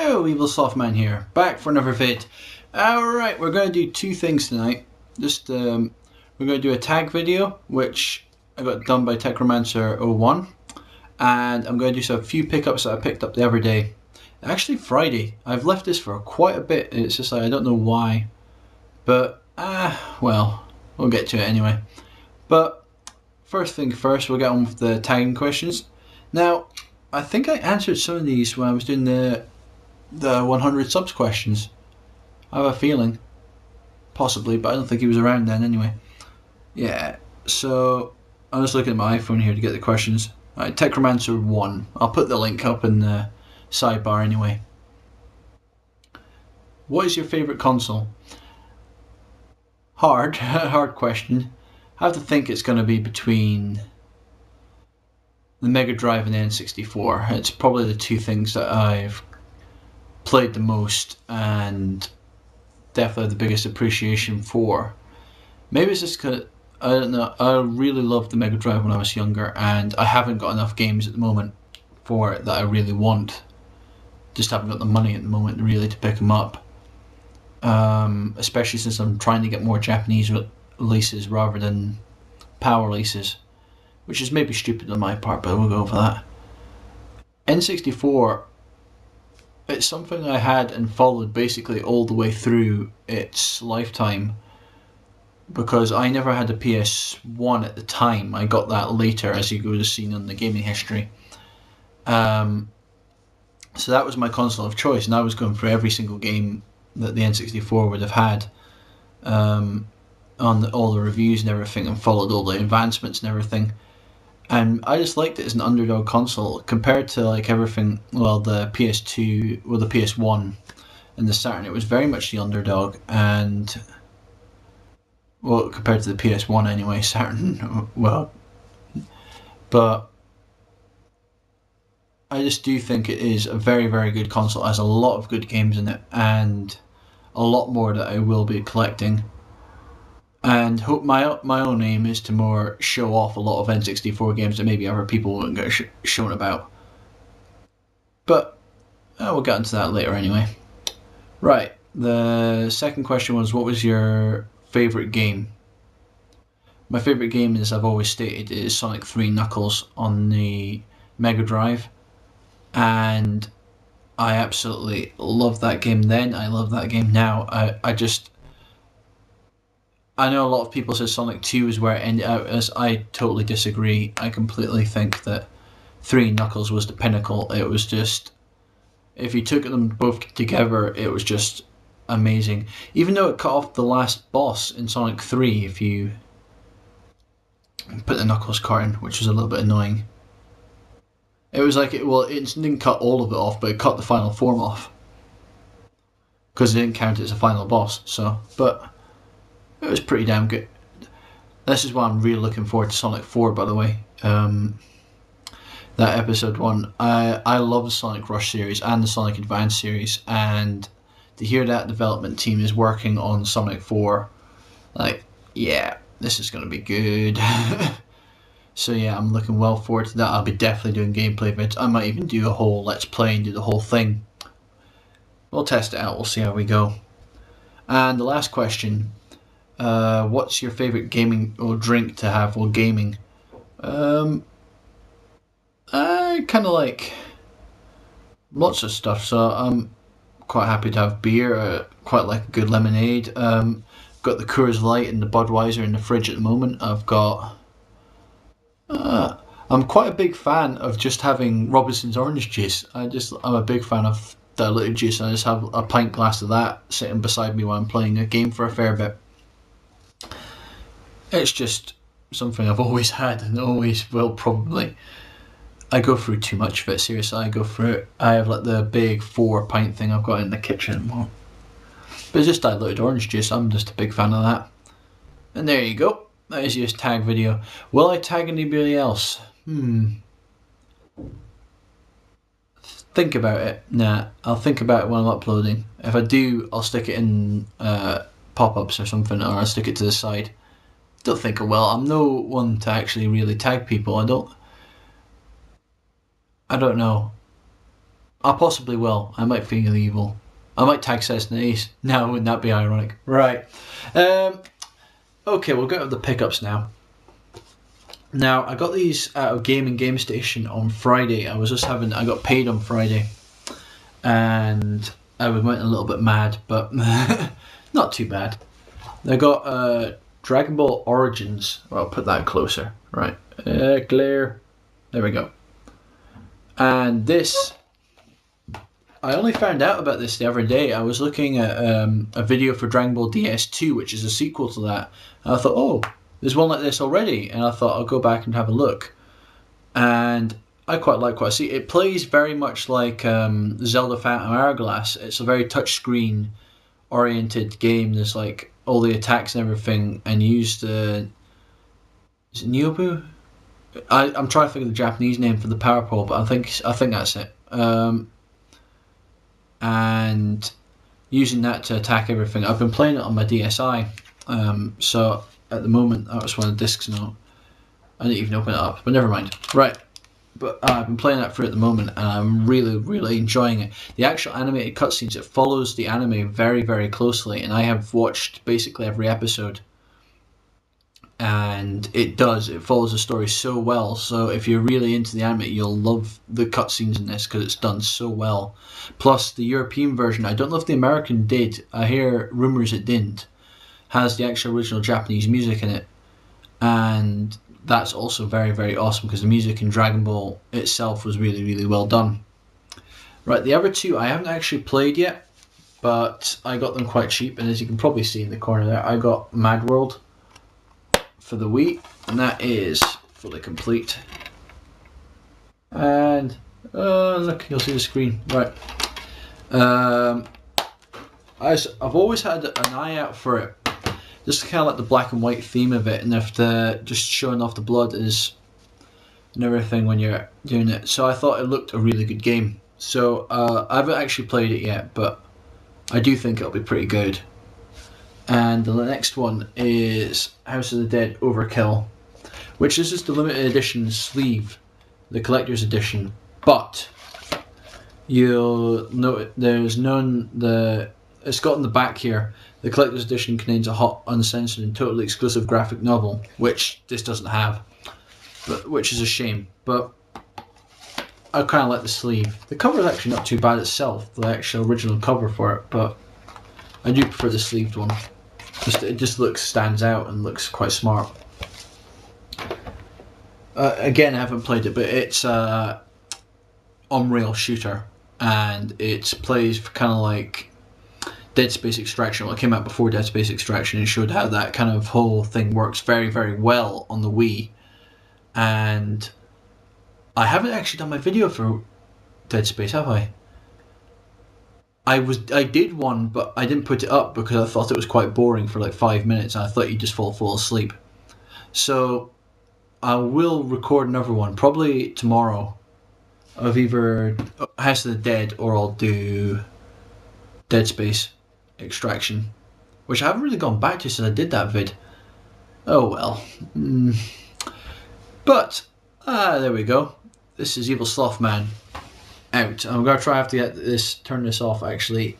Hello, evilslothman here, back for another vid. Alright, we're going to do two things tonight. We're going to do a tag video, which I got done by Techromancer01, and I'm going to do a few pickups that I picked up the other day. Actually Friday. I've left this for quite a bit, it's just like I don't know why. But, well, we'll get to it anyway. But, first thing first, we'll get on with the tagging questions. Now, I think I answered some of these when I was doing the 100 subs questions. I have a feeling. Possibly, but I don't think he was around then anyway. Yeah, so I'm just looking at my iPhone here to get the questions. Alright, Techromancer1. I'll put the link up in the sidebar anyway. What is your favourite console? Hard. Hard question. I have to think it's going to be between the Mega Drive and the N64. It's probably the two things that I've played the most and definitely the biggest appreciation for. Maybe it's just because, I don't know, I really loved the Mega Drive when I was younger, and I haven't got enough games at the moment for it that I really want. Just haven't got the money at the moment really to pick them up. Especially since I'm trying to get more Japanese releases rather than PAL releases, which is maybe stupid on my part, but we'll go over that. N64, it's something I had and followed basically all the way through its lifetime, because I never had a PS1 at the time. I got that later, as you would have seen on the gaming history. So that was my console of choice, and I was going through every single game that the N64 would have had, on all the reviews and everything, and followed all the advancements and everything. And I just liked it as an underdog console compared to like everything. Well, the PS2, well, the PS1 and the Saturn, it was very much the underdog, and well, compared to the PS1 anyway, Saturn, well, but I just do think it is a very, very good console. It has a lot of good games in it, and a lot more that I will be collecting. And hope my own aim is to more show off a lot of N64 games that maybe other people won't get shown about. But we'll get into that later anyway. Right, the second question was, what was your favourite game? My favourite game, as I've always stated, is Sonic 3 Knuckles on the Mega Drive. And I absolutely loved that game then, I love that game now. I know a lot of people say Sonic 2 is where it ended out as. I totally disagree. I completely think that 3 Knuckles was the pinnacle. It was just, if you took them both together, it was just amazing. Even though it cut off the last boss in Sonic 3, if you put the Knuckles card in, which was a little bit annoying. It was like, it didn't cut all of it off, but it cut the final form off. Because it didn't count it as a final boss, so, but it was pretty damn good. This is why I'm really looking forward to Sonic 4, by the way. That episode 1. I love the Sonic Rush series and the Sonic Advance series, and to hear that development team is working on Sonic 4, like, yeah, this is going to be good. So yeah, I'm looking well forward to that. I'll be definitely doing gameplay vids. I might even do a whole Let's Play and do the whole thing. We'll test it out, we'll see how we go. And the last question, what's your favourite gaming or drink to have while gaming? I kind of like lots of stuff, so I'm quite happy to have beer. Quite like a good lemonade. Got the Coors Light and the Budweiser in the fridge at the moment. I've got... I'm quite a big fan of just having Robinson's orange juice. I'm a big fan of diluted juice, and I just have a pint glass of that sitting beside me while I'm playing a game for a fair bit. It's just something I've always had and always will probably. I go through too much of it, seriously. I go through it. I have like the big 4-pint thing I've got in the kitchen. But it's just diluted orange juice. I'm just a big fan of that. And there you go. That is your tag video. Will I tag anybody else? Think about it. Nah, I'll think about it when I'm uploading. If I do, I'll stick it in pop-ups or something, or I'll stick it to the side. Don't think I will. I'm no one to actually really tag people. I don't know. I possibly will. I might feel evil. I might tag Cessna Ace. Now, wouldn't that be ironic? Right. Okay, we'll go to the pickups now. Now, I got these out of Game Station on Friday. I got paid on Friday. And I went a little bit mad, but not too bad. They got Dragon Ball Origins. Well, I'll put that closer. Right. Clear. There we go. And this, I only found out about this the other day. I was looking at a video for Dragon Ball DS2, which is a sequel to that. And I thought, oh, there's one like this already. And I thought I'll go back and have a look. And I quite like what I see. It plays very much like Zelda Phantom Hourglass. It's a very touchscreen oriented game. There's like all the attacks and everything. And you use the... Is it Niobu? I'm trying to think of the Japanese name for the power pole, but I think that's it. And using that to attack everything. I've been playing it on my DSi, so at the moment that was one of the discs now. I didn't even open it up, but never mind. Right, but I've been playing that for at the moment, and I'm really enjoying it. The actual animated cutscenes, it follows the anime very closely, and I have watched basically every episode. And it follows the story so well, so if you're really into the anime, you'll love the cutscenes in this because it's done so well. Plus the European version, I don't know if the American did, I hear rumours it didn't, has the actual original Japanese music in it, and that's also very awesome because the music in Dragon Ball itself was really well done. Right, the other two I haven't actually played yet, but I got them quite cheap, and as you can probably see in the corner there, I got Mad World for the Wii, and that is fully complete. And look, you'll see the screen. Right. I've always had an eye out for it. Just kind of like the black and white theme of it, and if just showing off the blood is and everything when you're doing it. So I thought it looked a really good game. So I haven't actually played it yet, but I do think it'll be pretty good. And the next one is House of the Dead Overkill, which is just the limited edition sleeve, the collector's edition. But you'll note there's none. It's got in the back here. The collector's edition contains a hot, uncensored, and totally exclusive graphic novel, which this doesn't have, which is a shame. But I kind of like the sleeve. The cover is actually not too bad itself, the actual original cover for it, but I do prefer the sleeved one. It just stands out and looks quite smart. Again, I haven't played it, but it's a on-rail shooter, and it plays kind of like Dead Space Extraction. Well, it came out before Dead Space Extraction and showed how that kind of whole thing works very well on the Wii. And I haven't actually done my video for Dead Space, have I? I did one, but I didn't put it up because I thought it was quite boring for like 5 minutes, and I thought you'd just fall asleep. So I will record another one, probably tomorrow, of either House of the Dead or I'll do Dead Space Extraction, which I haven't really gone back to since I did that vid. Oh well. But there we go. This is Evil Slothman out. I'm gonna try to turn this off actually